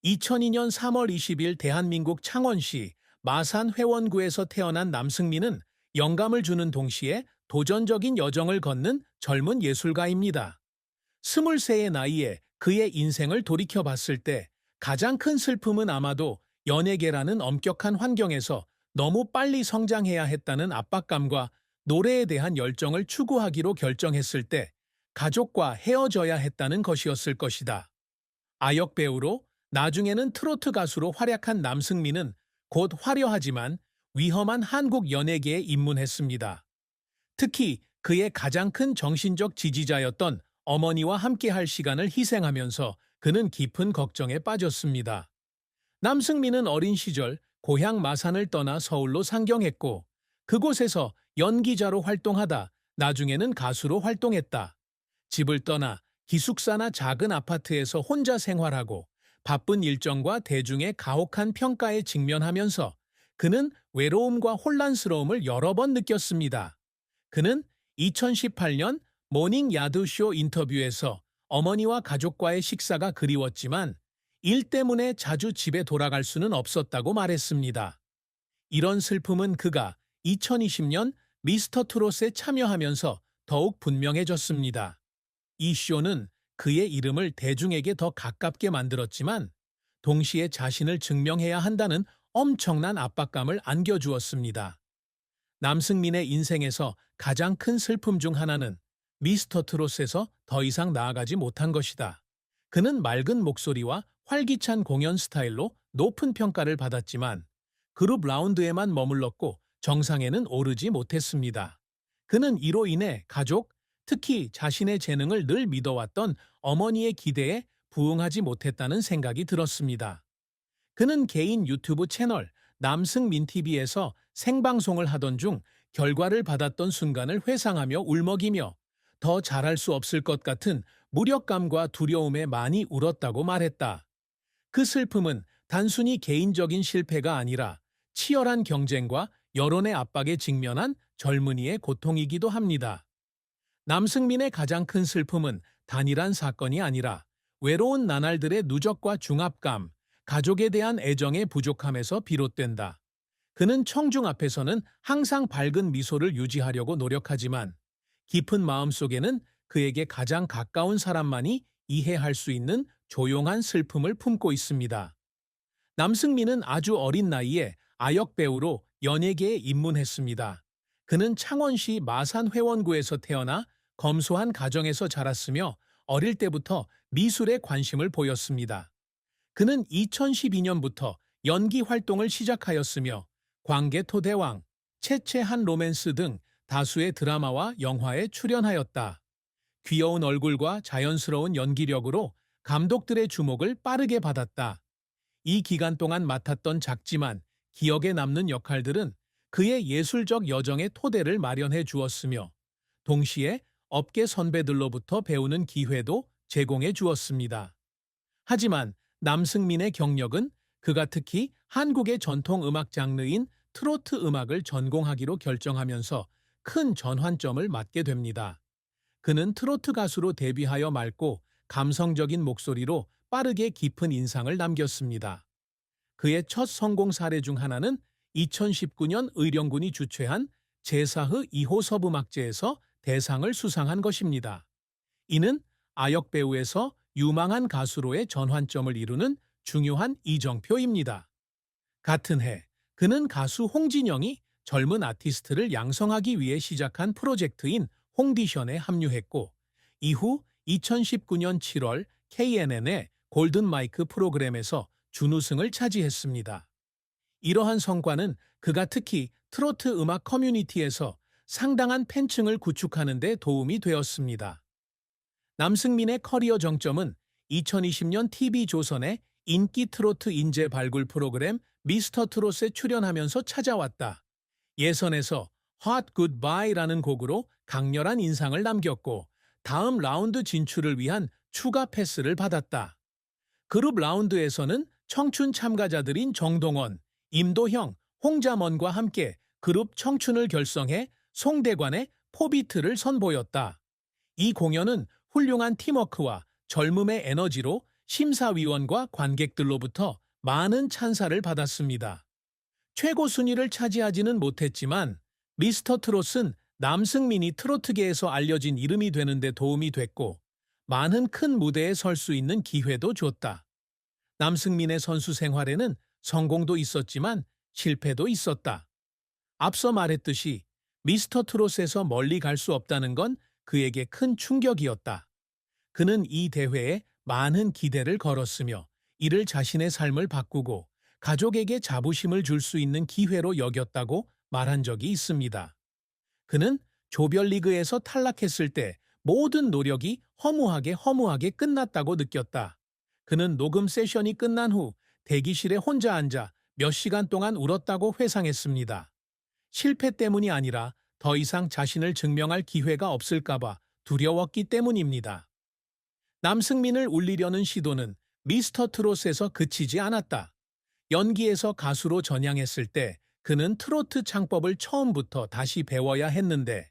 2002년 3월 20일 대한민국 창원시 마산 회원구에서 태어난 남승민은 영감을 주는 동시에 도전적인 여정을 걷는 젊은 예술가입니다. 23의 나이에 그의 인생을 돌이켜봤을 때 가장 큰 슬픔은 아마도 연예계라는 엄격한 환경에서 너무 빨리 성장해야 했다는 압박감과 노래에 대한 열정을 추구하기로 결정했을 때 가족과 헤어져야 했다는 것이었을 것이다. 아역 배우로 나중에는 트로트 가수로 활약한 남승민은 곧 화려하지만 위험한 한국 연예계에 입문했습니다. 특히 그의 가장 큰 정신적 지지자였던 어머니와 함께할 시간을 희생하면서 그는 깊은 걱정에 빠졌습니다. 남승민은 어린 시절 고향 마산을 떠나 서울로 상경했고 그곳에서 연기자로 활동하다 나중에는 가수로 활동했다. 집을 떠나 기숙사나 작은 아파트에서 혼자 생활하고 바쁜 일정과 대중의 가혹한 평가에 직면하면서 그는 외로움과 혼란스러움을 여러 번 느꼈습니다. 그는 2018년 모닝 야두쇼 인터뷰에서 어머니와 가족과의 식사가 그리웠지만 일 때문에 자주 집에 돌아갈 수는 없었다고 말했습니다. 이런 슬픔은 그가 2020년 미스터 트롯에 참여하면서 더욱 분명해졌습니다. 이 쇼는 그의 이름을 대중에게 더 가깝게 만들었지만 동시에 자신을 증명해야 한다는 엄청난 압박감을 안겨주었습니다. 남승민의 인생에서 가장 큰 슬픔 중 하나는 미스터 트롯에서 더 이상 나아가지 못한 것이다. 그는 맑은 목소리와 활기찬 공연 스타일로 높은 평가를 받았지만 그룹 라운드에만 머물렀고 정상에는 오르지 못했습니다. 그는 이로 인해 가족, 특히 자신의 재능을 늘 믿어왔던 어머니의 기대에 부응하지 못했다는 생각이 들었습니다. 그는 개인 유튜브 채널 남승민TV에서 생방송을 하던 중 결과를 받았던 순간을 회상하며 울먹이며 더 잘할 수 없을 것 같은 무력감과 두려움에 많이 울었다고 말했다. 그 슬픔은 단순히 개인적인 실패가 아니라 치열한 경쟁과 여론의 압박에 직면한 젊은이의 고통이기도 합니다. 남승민의 가장 큰 슬픔은 단일한 사건이 아니라 외로운 나날들의 누적과 중압감, 가족에 대한 애정의 부족함에서 비롯된다. 그는 청중 앞에서는 항상 밝은 미소를 유지하려고 노력하지만 깊은 마음속에는 그에게 가장 가까운 사람만이 이해할 수 있는 조용한 슬픔을 품고 있습니다. 남승민은 아주 어린 나이에 아역 배우로 연예계에 입문했습니다. 그는 창원시 마산 회원구에서 태어나 검소한 가정에서 자랐으며 어릴 때부터 미술에 관심을 보였습니다. 그는 2012년부터 연기 활동을 시작하였으며 광개토대왕, 채채한 로맨스 등 다수의 드라마와 영화에 출연하였다. 귀여운 얼굴과 자연스러운 연기력으로 감독들의 주목을 빠르게 받았다. 이 기간 동안 맡았던 작지만 기억에 남는 역할들은 그의 예술적 여정의 토대를 마련해 주었으며 동시에 업계 선배들로부터 배우는 기회도 제공해 주었습니다. 하지만 남승민의 경력은 그가 특히 한국의 전통 음악 장르인 트로트 음악을 전공하기로 결정하면서 큰 전환점을 맞게 됩니다. 그는 트로트 가수로 데뷔하여 맑고 감성적인 목소리로 빠르게 깊은 인상을 남겼습니다. 그의 첫 성공 사례 중 하나는 2019년 의령군이 주최한 제4회 2호 서부막제에서 대상을 수상한 것입니다. 이는 아역 배우에서 유망한 가수로의 전환점을 이루는 중요한 이정표입니다. 같은 해 그는 가수 홍진영이 젊은 아티스트를 양성하기 위해 시작한 프로젝트인 홍디션에 합류했고 이후 2019년 7월 KNN의 골든마이크 프로그램에서 준우승을 차지했습니다. 이러한 성과는 그가 특히 트로트 음악 커뮤니티에서 상당한 팬층을 구축하는 데 도움이 되었습니다. 남승민의 커리어 정점은 2020년 TV조선의 인기 트로트 인재 발굴 프로그램 미스터 트롯에 출연하면서 찾아왔다. 예선에서 Hot Goodbye라는 곡으로 강렬한 인상을 남겼고 다음 라운드 진출을 위한 추가 패스를 받았다. 그룹 라운드에서는 청춘 참가자들인 정동원, 임도형, 홍자먼과 함께 그룹 청춘을 결성해 송대관의 포비트를 선보였다. 이 공연은 훌륭한 팀워크와 젊음의 에너지로 심사위원과 관객들로부터 많은 찬사를 받았습니다. 최고 순위를 차지하지는 못했지만 미스터 트롯은 남승민이 트로트계에서 알려진 이름이 되는데 도움이 됐고 많은 큰 무대에 설 수 있는 기회도 줬다. 남승민의 선수 생활에는 성공도 있었지만 실패도 있었다. 앞서 말했듯이 미스터 트롯에서 멀리 갈 수 없다는 건 그에게 큰 충격이었다. 그는 이 대회에 많은 기대를 걸었으며 이를 자신의 삶을 바꾸고 가족에게 자부심을 줄 수 있는 기회로 여겼다고 말한 적이 있습니다. 그는 조별리그에서 탈락했을 때 모든 노력이 허무하게 끝났다고 느꼈다. 그는 녹음 세션이 끝난 후 대기실에 혼자 앉아 몇 시간 동안 울었다고 회상했습니다. 실패 때문이 아니라 더 이상 자신을 증명할 기회가 없을까봐 두려웠기 때문입니다. 남승민을 울리려는 시도는 미스터 트롯에서 그치지 않았다. 연기에서 가수로 전향했을 때 그는 트로트 창법을 처음부터 다시 배워야 했는데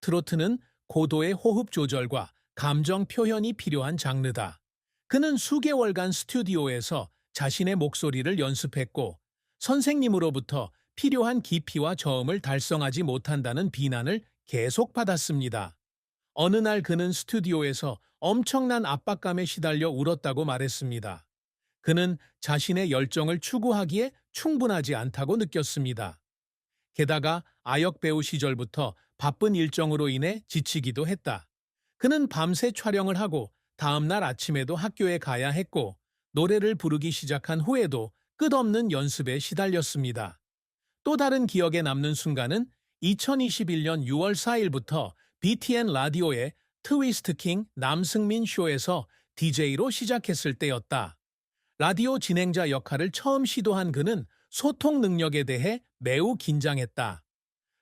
트로트는 고도의 호흡 조절과 감정 표현이 필요한 장르다. 그는 수개월간 스튜디오에서 자신의 목소리를 연습했고 선생님으로부터 필요한 깊이와 저음을 달성하지 못한다는 비난을 계속 받았습니다. 어느 날 그는 스튜디오에서 엄청난 압박감에 시달려 울었다고 말했습니다. 그는 자신의 열정을 추구하기에 충분하지 않다고 느꼈습니다. 게다가 아역 배우 시절부터 바쁜 일정으로 인해 지치기도 했다. 그는 밤새 촬영을 하고 다음날 아침에도 학교에 가야 했고 노래를 부르기 시작한 후에도 끝없는 연습에 시달렸습니다. 또 다른 기억에 남는 순간은 2021년 6월 4일부터 BTN 라디오의 트위스트 킹 남승민 쇼에서 DJ로 시작했을 때였다. 라디오 진행자 역할을 처음 시도한 그는 소통 능력에 대해 매우 긴장했다.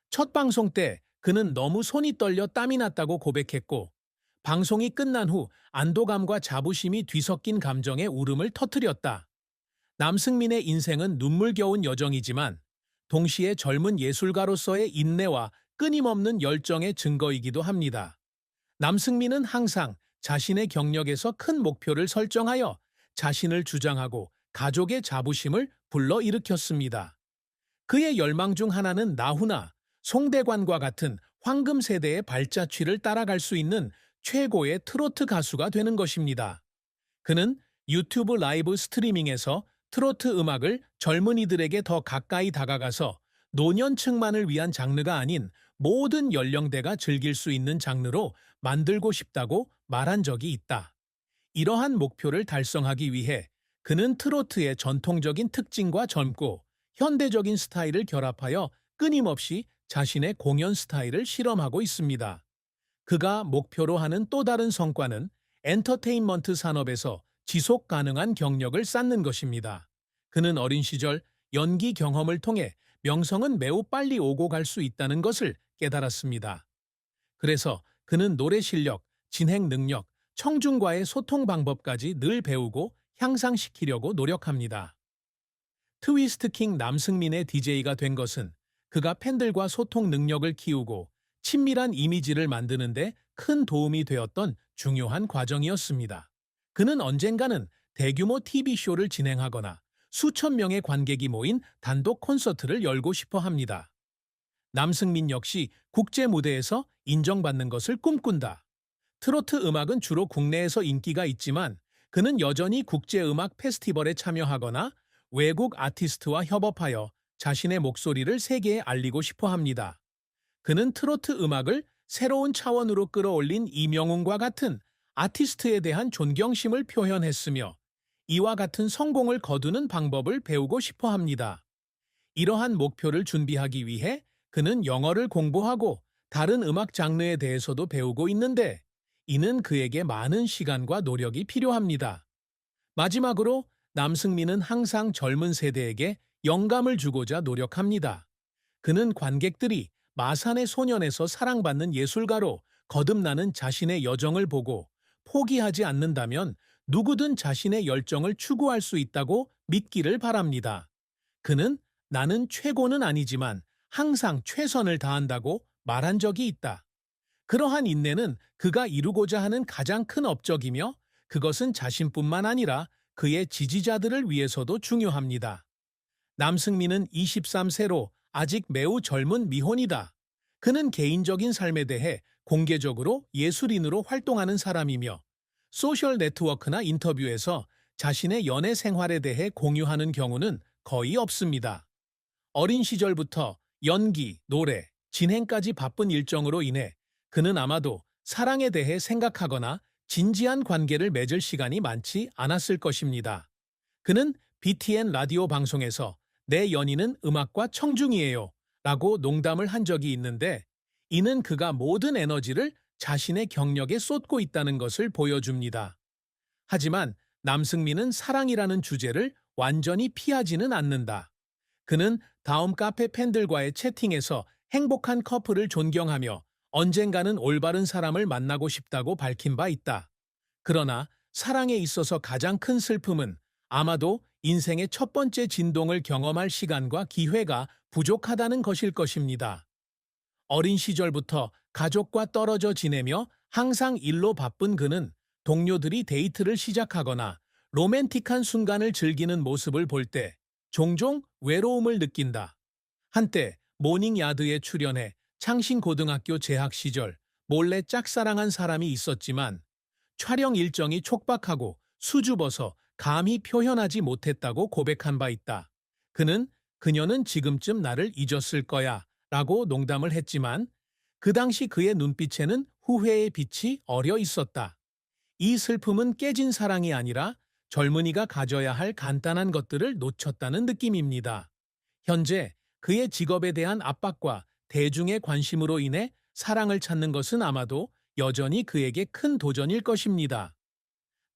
첫 방송 때 그는 너무 손이 떨려 땀이 났다고 고백했고 방송이 끝난 후 안도감과 자부심이 뒤섞인 감정의 울음을 터뜨렸다. 남승민의 인생은 눈물겨운 여정이지만 동시에 젊은 예술가로서의 인내와 끊임없는 열정의 증거이기도 합니다. 남승민은 항상 자신의 경력에서 큰 목표를 설정하여 자신을 주장하고 가족의 자부심을 불러일으켰습니다. 그의 열망 중 하나는 나훈아, 송대관과 같은 황금 세대의 발자취를 따라갈 수 있는 최고의 트로트 가수가 되는 것입니다. 그는 유튜브 라이브 스트리밍에서 트로트 음악을 젊은이들에게 더 가까이 다가가서 노년층만을 위한 장르가 아닌 모든 연령대가 즐길 수 있는 장르로 만들고 싶다고 말한 적이 있다. 이러한 목표를 달성하기 위해 그는 트로트의 전통적인 특징과 젊고 현대적인 스타일을 결합하여 끊임없이 자신의 공연 스타일을 실험하고 있습니다. 그가 목표로 하는 또 다른 성과는 엔터테인먼트 산업에서 지속 가능한 경력을 쌓는 것입니다. 그는 어린 시절 연기 경험을 통해 명성은 매우 빨리 오고 갈 수 있다는 것을 깨달았습니다. 그래서 그는 노래 실력, 진행 능력, 청중과의 소통 방법까지 늘 배우고 향상시키려고 노력합니다. 트위스트 킹 남승민의 DJ가 된 것은 그가 팬들과 소통 능력을 키우고 친밀한 이미지를 만드는데 큰 도움이 되었던 중요한 과정이었습니다. 그는 언젠가는 대규모 TV쇼를 진행하거나 수천 명의 관객이 모인 단독 콘서트를 열고 싶어 합니다. 남승민 역시 국제 무대에서 인정받는 것을 꿈꾼다. 트로트 음악은 주로 국내에서 인기가 있지만 그는 여전히 국제 음악 페스티벌에 참여하거나 외국 아티스트와 협업하여 자신의 목소리를 세계에 알리고 싶어 합니다. 그는 트로트 음악을 새로운 차원으로 끌어올린 이명웅과 같은 아티스트에 대한 존경심을 표현했으며 이와 같은 성공을 거두는 방법을 배우고 싶어 합니다. 이러한 목표를 준비하기 위해 그는 영어를 공부하고 다른 음악 장르에 대해서도 배우고 있는데 이는 그에게 많은 시간과 노력이 필요합니다. 마지막으로 남승민은 항상 젊은 세대에게 영감을 주고자 노력합니다. 그는 관객들이 마산의 소년에서 사랑받는 예술가로 거듭나는 자신의 여정을 보고 포기하지 않는다면 누구든 자신의 열정을 추구할 수 있다고 믿기를 바랍니다. 그는 나는 최고는 아니지만 항상 최선을 다한다고 말한 적이 있다. 그러한 인내는 그가 이루고자 하는 가장 큰 업적이며 그것은 자신뿐만 아니라 그의 지지자들을 위해서도 중요합니다. 남승민은 23세로 아직 매우 젊은 미혼이다. 그는 개인적인 삶에 대해 공개적으로 예술인으로 활동하는 사람이며 소셜 네트워크나 인터뷰에서 자신의 연애 생활에 대해 공유하는 경우는 거의 없습니다. 어린 시절부터 연기, 노래, 진행까지 바쁜 일정으로 인해 그는 아마도 사랑에 대해 생각하거나 진지한 관계를 맺을 시간이 많지 않았을 것입니다. 그는 BTN 라디오 방송에서 내 연인은 음악과 청중이에요 라고 농담을 한 적이 있는데 이는 그가 모든 에너지를 자신의 경력에 쏟고 있다는 것을 보여줍니다. 하지만 남승민은 사랑이라는 주제를 완전히 피하지는 않는다. 그는 다음 카페 팬들과의 채팅에서 행복한 커플을 존경하며 언젠가는 올바른 사람을 만나고 싶다고 밝힌 바 있다. 그러나 사랑에 있어서 가장 큰 슬픔은 아마도 인생의 첫 번째 진동을 경험할 시간과 기회가 부족하다는 것일 것입니다. 어린 시절부터 가족과 떨어져 지내며 항상 일로 바쁜 그는 동료들이 데이트를 시작하거나 로맨틱한 순간을 즐기는 모습을 볼 때 종종 외로움을 느낀다. 한때 모닝야드에 출연해 창신고등학교 재학 시절 몰래 짝사랑한 사람이 있었지만 촬영 일정이 촉박하고 수줍어서 감히 표현하지 못했다고 고백한 바 있다. 그녀는 지금쯤 나를 잊었을 거야 라고 농담을 했지만 그 당시 그의 눈빛에는 후회의 빛이 어려 있었다. 이 슬픔은 깨진 사랑이 아니라 젊은이가 가져야 할 간단한 것들을 놓쳤다는 느낌입니다. 현재 그의 직업에 대한 압박과 대중의 관심으로 인해 사랑을 찾는 것은 아마도 여전히 그에게 큰 도전일 것입니다.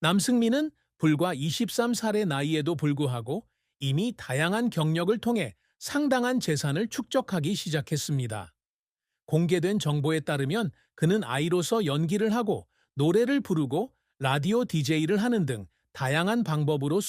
남승민은 불과 23살의 나이에도 불구하고 이미 다양한 경력을 통해 상당한 재산을 축적하기 시작했습니다. 공개된 정보에 따르면 그는 아이로서 연기를 하고 노래를 부르고 라디오 DJ를 하는 등 다양한 방법으로